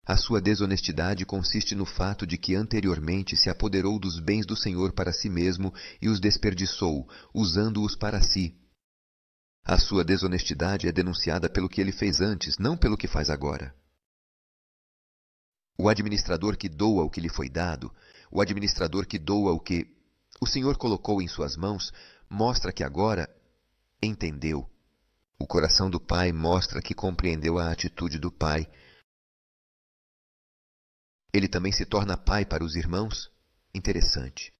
A sua desonestidade consiste no fato de que anteriormente se apoderou dos bens do Senhor para si mesmo e os desperdiçou, usando-os para si. A sua desonestidade é denunciada pelo que ele fez antes, não pelo que faz agora. O administrador que doa o que lhe foi dado, o administrador que doa o que o Senhor colocou em suas mãos, mostra que agora entendeu. O coração do pai mostra que compreendeu a atitude do pai. Ele também se torna pai para os irmãos? Interessante.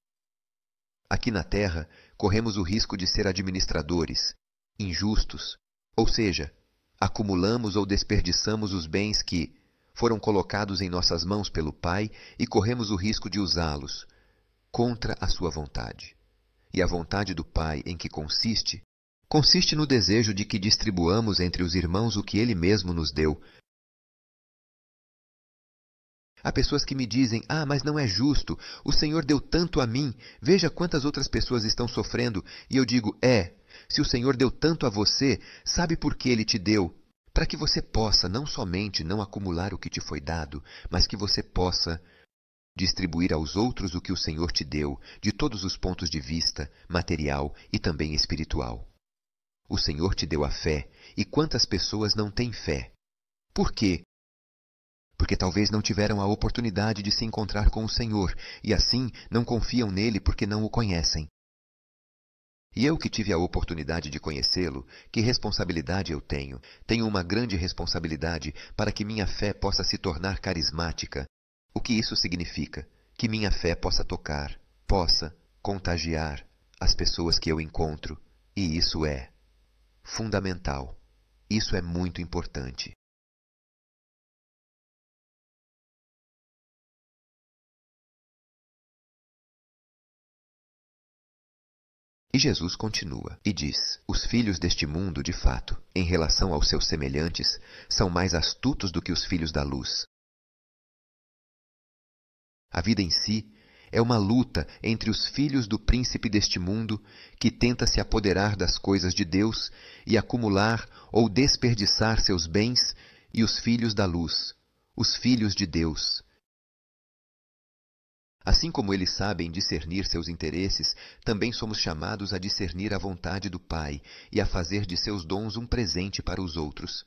Aqui na terra, corremos o risco de ser administradores, injustos, ou seja, acumulamos ou desperdiçamos os bens que foram colocados em nossas mãos pelo Pai e corremos o risco de usá-los contra a sua vontade. E a vontade do Pai em que consiste? Consiste no desejo de que distribuamos entre os irmãos o que Ele mesmo nos deu. Há pessoas que me dizem, mas não é justo, o Senhor deu tanto a mim, veja quantas outras pessoas estão sofrendo. E eu digo, se o Senhor deu tanto a você, sabe por que Ele te deu? Para que você possa não somente não acumular o que te foi dado, mas que você possa distribuir aos outros o que o Senhor te deu, de todos os pontos de vista, material e também espiritual. O Senhor te deu a fé, e quantas pessoas não têm fé? Por quê? Porque talvez não tiveram a oportunidade de se encontrar com o Senhor, e assim não confiam nele porque não o conhecem. E eu que tive a oportunidade de conhecê-lo, que responsabilidade eu tenho? Tenho uma grande responsabilidade para que minha fé possa se tornar carismática. O que isso significa? Que minha fé possa tocar, possa contagiar as pessoas que eu encontro. E isso é fundamental. Isso é muito importante. E Jesus continua e diz: os filhos deste mundo, de fato, em relação aos seus semelhantes, são mais astutos do que os filhos da luz. A vida em si é uma luta entre os filhos do príncipe deste mundo, que tenta se apoderar das coisas de Deus e acumular ou desperdiçar seus bens, e os filhos da luz, os filhos de Deus. Assim como eles sabem discernir seus interesses, também somos chamados a discernir a vontade do Pai e a fazer de seus dons um presente para os outros.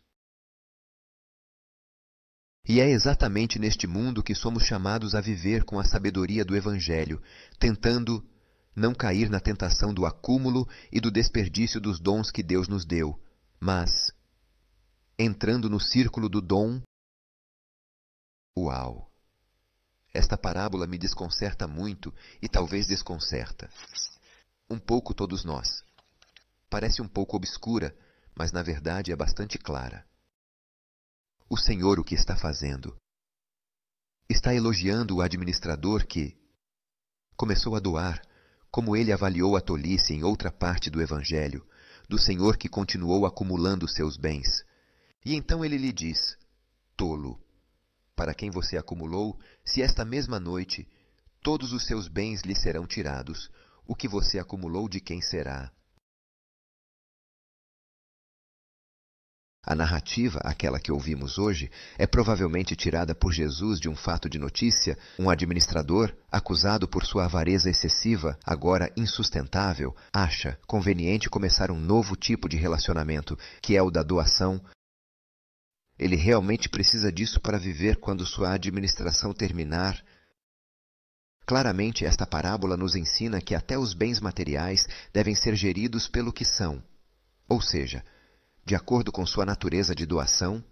E é exatamente neste mundo que somos chamados a viver com a sabedoria do Evangelho, tentando não cair na tentação do acúmulo e do desperdício dos dons que Deus nos deu, mas entrando no círculo do dom. Uau! Esta parábola me desconcerta muito e talvez desconcerta. Um pouco todos nós. Parece um pouco obscura, mas na verdade é bastante clara. O Senhor o que está fazendo? Está elogiando o administrador que começou a doar, como ele avaliou a tolice em outra parte do Evangelho, do Senhor que continuou acumulando seus bens. E então ele lhe diz, tolo, para quem você acumulou, se esta mesma noite todos os seus bens lhe serão tirados, o que você acumulou de quem será? A narrativa, aquela que ouvimos hoje, é provavelmente tirada por Jesus de um fato de notícia. Um administrador, acusado por sua avareza excessiva, agora insustentável, acha conveniente começar um novo tipo de relacionamento, que é o da doação. Ele realmente precisa disso para viver quando sua administração terminar. Claramente, esta parábola nos ensina que até os bens materiais devem ser geridos pelo que são, ou seja, de acordo com sua natureza de doação.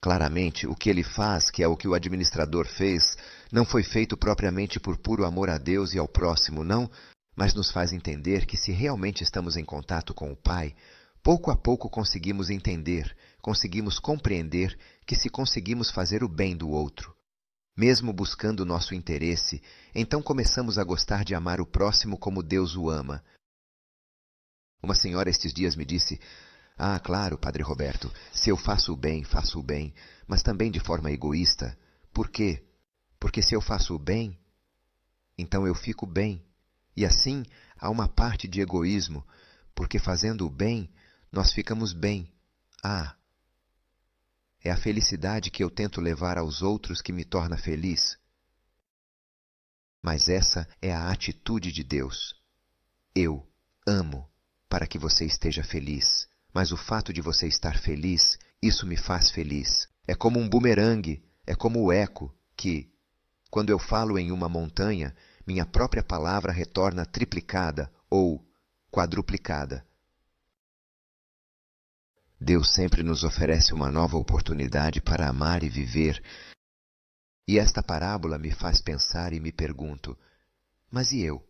Claramente, o que ele faz, que é o que o administrador fez, não foi feito propriamente por puro amor a Deus e ao próximo, não, mas nos faz entender que se realmente estamos em contato com o Pai, pouco a pouco conseguimos entender, conseguimos compreender que se conseguimos fazer o bem do outro, mesmo buscando o nosso interesse, então começamos a gostar de amar o próximo como Deus o ama. Uma senhora estes dias me disse, claro, Padre Roberto, se eu faço o bem, mas também de forma egoísta. Por quê? Porque se eu faço o bem, então eu fico bem. E assim há uma parte de egoísmo, porque fazendo o bem, nós ficamos bem. É a felicidade que eu tento levar aos outros que me torna feliz. Mas essa é a atitude de Deus. Eu amo para que você esteja feliz. Mas o fato de você estar feliz, isso me faz feliz. É como um bumerangue, é como o eco que, quando eu falo em uma montanha, minha própria palavra retorna triplicada ou quadruplicada. Deus sempre nos oferece uma nova oportunidade para amar e viver. E esta parábola me faz pensar e me pergunto: mas e eu?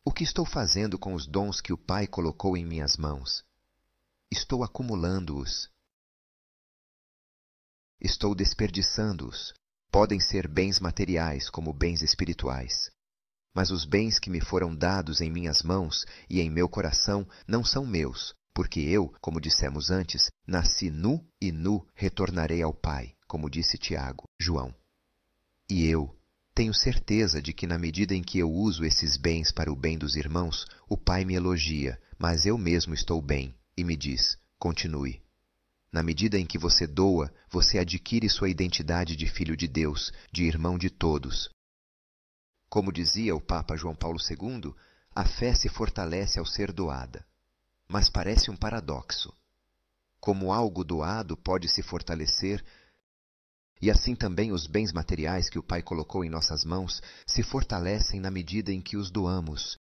O que estou fazendo com os dons que o Pai colocou em minhas mãos? Estou acumulando-os. Estou desperdiçando-os. Podem ser bens materiais como bens espirituais. Mas os bens que me foram dados em minhas mãos e em meu coração não são meus, porque eu, como dissemos antes, nasci nu e nu retornarei ao Pai, como disse Tiago, João. E eu tenho certeza de que na medida em que eu uso esses bens para o bem dos irmãos, o Pai me elogia, mas eu mesmo estou bem, e me diz, continue. Na medida em que você doa, você adquire sua identidade de filho de Deus, de irmão de todos. Como dizia o Papa João Paulo II, a fé se fortalece ao ser doada. Mas parece um paradoxo. Como algo doado pode se fortalecer, e assim também os bens materiais que o Pai colocou em nossas mãos se fortalecem na medida em que os doamos.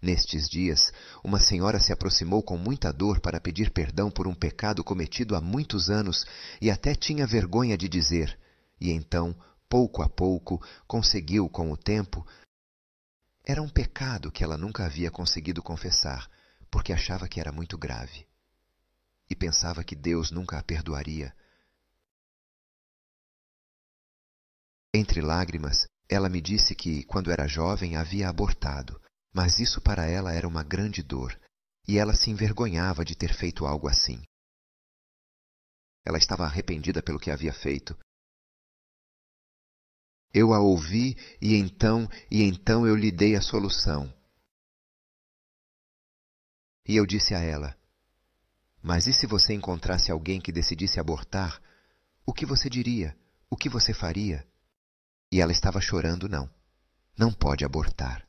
Nestes dias, uma senhora se aproximou com muita dor para pedir perdão por um pecado cometido há muitos anos e até tinha vergonha de dizer. E então, pouco a pouco, conseguiu, com o tempo. Era um pecado que ela nunca havia conseguido confessar, porque achava que era muito grave. E pensava que Deus nunca a perdoaria. Entre lágrimas, ela me disse que, quando era jovem, havia abortado. Mas isso para ela era uma grande dor, e ela se envergonhava de ter feito algo assim. Ela estava arrependida pelo que havia feito. Eu a ouvi e então eu lhe dei a solução. E eu disse a ela: mas e se você encontrasse alguém que decidisse abortar? O que você diria? O que você faria? E ela estava chorando, não. Não pode abortar.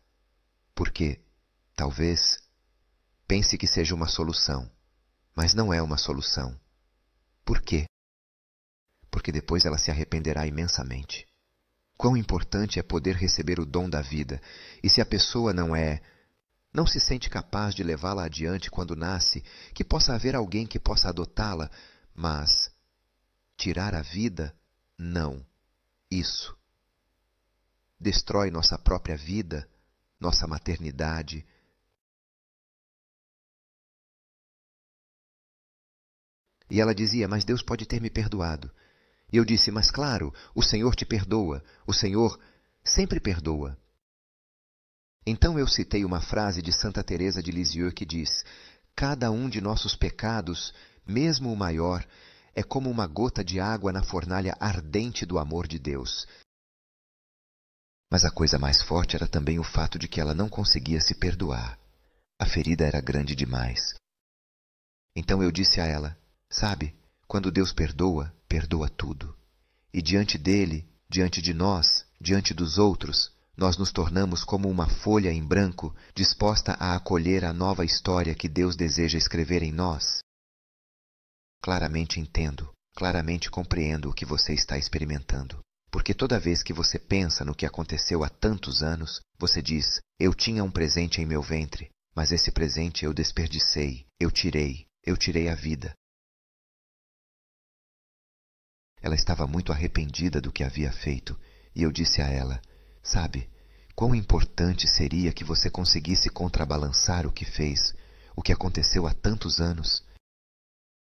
Porque, talvez, pense que seja uma solução, mas não é uma solução. Por quê? Porque depois ela se arrependerá imensamente. Quão importante é poder receber o dom da vida, e se a pessoa não se sente capaz de levá-la adiante quando nasce, que possa haver alguém que possa adotá-la, mas tirar a vida, não. Isso destrói nossa própria vida, nossa maternidade. E ela dizia: mas Deus pode ter me perdoado. E eu disse: mas claro, o Senhor te perdoa, o Senhor sempre perdoa. Então eu citei uma frase de Santa Teresa de Lisieux que diz: cada um de nossos pecados, mesmo o maior, é como uma gota de água na fornalha ardente do amor de Deus. Mas a coisa mais forte era também o fato de que ela não conseguia se perdoar. A ferida era grande demais. Então eu disse a ela: sabe, quando Deus perdoa, perdoa tudo. E diante dele, diante de nós, diante dos outros, nós nos tornamos como uma folha em branco, disposta a acolher a nova história que Deus deseja escrever em nós. Claramente entendo, claramente compreendo o que você está experimentando. Porque toda vez que você pensa no que aconteceu há tantos anos, você diz: eu tinha um presente em meu ventre, mas esse presente eu desperdicei, eu tirei a vida. Ela estava muito arrependida do que havia feito, e eu disse a ela: sabe, quão importante seria que você conseguisse contrabalançar o que fez, o que aconteceu há tantos anos.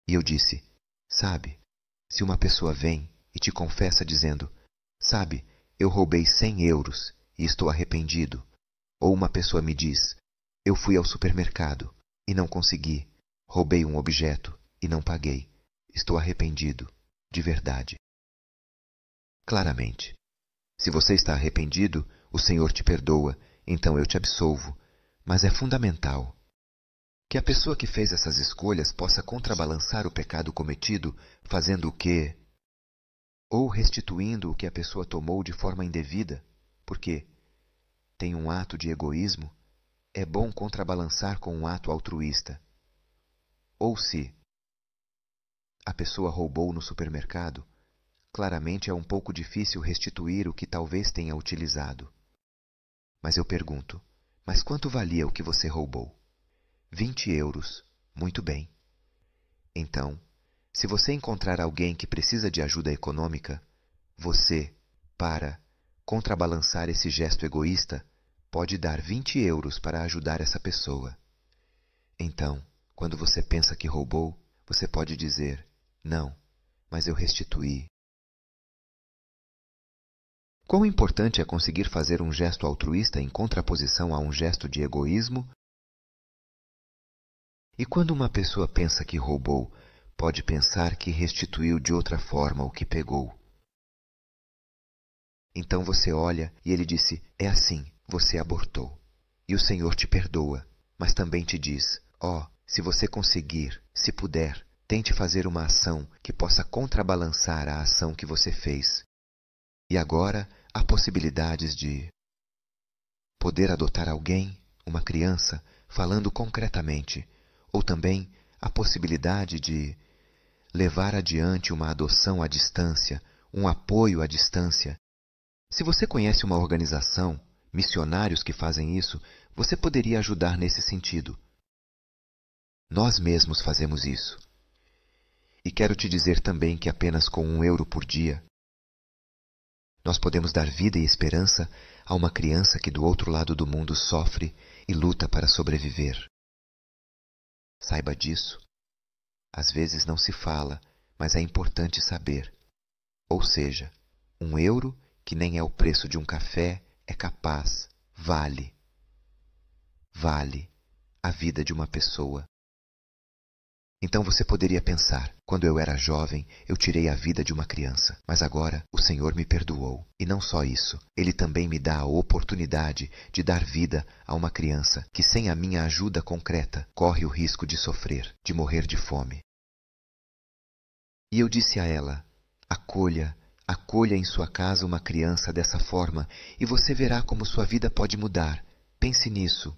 E eu disse: sabe, se uma pessoa vem e te confessa dizendo: sabe, eu roubei 100 euros e estou arrependido. Ou uma pessoa me diz: eu fui ao supermercado e não consegui. Roubei um objeto e não paguei. Estou arrependido, de verdade. Claramente. Se você está arrependido, o Senhor te perdoa, então eu te absolvo. Mas é fundamental. Que a pessoa que fez essas escolhas possa contrabalançar o pecado cometido, fazendo o quê? Ou restituindo o que a pessoa tomou de forma indevida, porque tem um ato de egoísmo, é bom contrabalançar com um ato altruísta. Ou se a pessoa roubou no supermercado, claramente é um pouco difícil restituir o que talvez tenha utilizado. Mas eu pergunto, mas quanto valia o que você roubou? 20 euros. Muito bem. Então, se você encontrar alguém que precisa de ajuda econômica, você, para contrabalançar esse gesto egoísta, pode dar 20 euros para ajudar essa pessoa. Então, quando você pensa que roubou, você pode dizer, não, mas eu restituí. Quão importante é conseguir fazer um gesto altruísta em contraposição a um gesto de egoísmo? E quando uma pessoa pensa que roubou, pode pensar que restituiu de outra forma o que pegou. Então você olha e ele disse, é assim, você abortou. E o Senhor te perdoa, mas também te diz, se você conseguir, se puder, tente fazer uma ação que possa contrabalançar a ação que você fez. E agora há possibilidades de poder adotar alguém, uma criança, falando concretamente, ou também a possibilidade de levar adiante uma adoção à distância, um apoio à distância. Se você conhece uma organização, missionários que fazem isso, você poderia ajudar nesse sentido. Nós mesmos fazemos isso. E quero te dizer também que apenas com 1 euro por dia, nós podemos dar vida e esperança a uma criança que do outro lado do mundo sofre e luta para sobreviver. Saiba disso. Às vezes não se fala, mas é importante saber. Ou seja, 1 euro, que nem é o preço de um café, é capaz, vale a vida de uma pessoa. Então você poderia pensar, quando eu era jovem, eu tirei a vida de uma criança, mas agora o Senhor me perdoou. E não só isso, Ele também me dá a oportunidade de dar vida a uma criança que sem a minha ajuda concreta corre o risco de sofrer, de morrer de fome. E eu disse a ela, acolha em sua casa uma criança dessa forma e você verá como sua vida pode mudar. Pense nisso.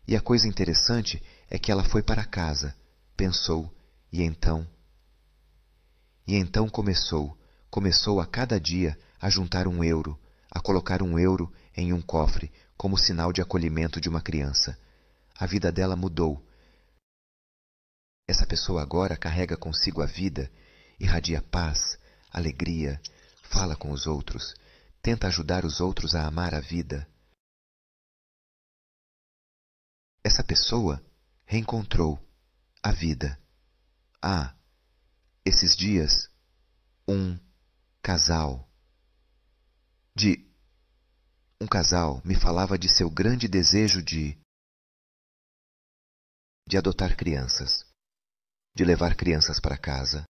E a coisa interessante é que ela foi para casa, pensou, e então começou a cada dia a juntar 1 euro, a colocar 1 euro em um cofre, como sinal de acolhimento de uma criança. A vida dela mudou. Essa pessoa agora carrega consigo a vida, irradia paz, alegria, fala com os outros, tenta ajudar os outros a amar a vida. Essa pessoa reencontrou a vida. Esses dias, um casal me falava de seu grande desejo de adotar crianças, de levar crianças para casa.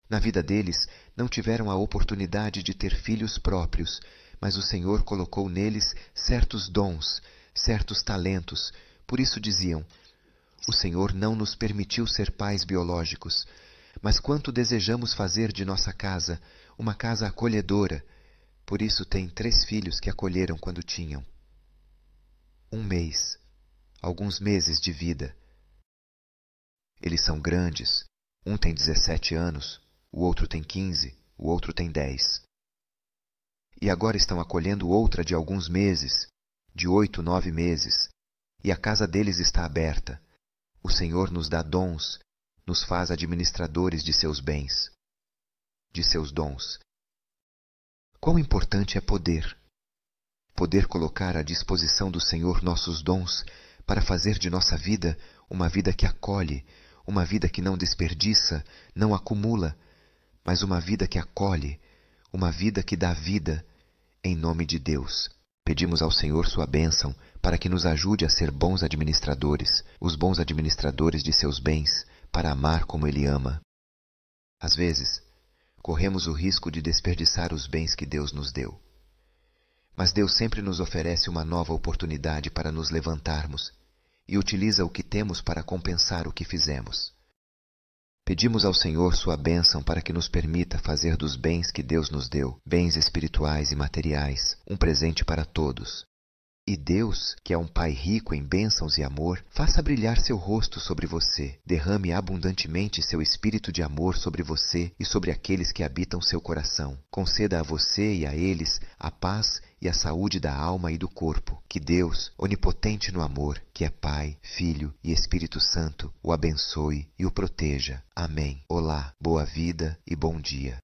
Na vida deles, não tiveram a oportunidade de ter filhos próprios, mas o Senhor colocou neles certos dons, certos talentos. Por isso diziam, o Senhor não nos permitiu ser pais biológicos, mas quanto desejamos fazer de nossa casa uma casa acolhedora. Por isso tem 3 filhos que acolheram quando tinham 1 mês, alguns meses de vida. Eles são grandes, um tem 17 anos, o outro tem 15, o outro tem 10. E agora estão acolhendo outra de alguns meses, de 8, 9 meses, e a casa deles está aberta. O Senhor nos dá dons, nos faz administradores de seus bens, de seus dons. Quão importante é poder colocar à disposição do Senhor nossos dons para fazer de nossa vida uma vida que acolhe, uma vida que não desperdiça, não acumula, mas uma vida que acolhe, uma vida que dá vida, em nome de Deus. Pedimos ao Senhor sua bênção para que nos ajude a ser bons administradores, os bons administradores de seus bens, para amar como Ele ama. Às vezes, corremos o risco de desperdiçar os bens que Deus nos deu. Mas Deus sempre nos oferece uma nova oportunidade para nos levantarmos e utiliza o que temos para compensar o que fizemos. Pedimos ao Senhor sua bênção para que nos permita fazer dos bens que Deus nos deu, bens espirituais e materiais, um presente para todos. E Deus, que é um Pai rico em bênçãos e amor, faça brilhar seu rosto sobre você, derrame abundantemente seu espírito de amor sobre você e sobre aqueles que habitam seu coração. Conceda a você e a eles a paz e a saúde da alma e do corpo. Que Deus, onipotente no amor, que é Pai, Filho e Espírito Santo, o abençoe e o proteja. Amém. Olá, boa vida e bom dia.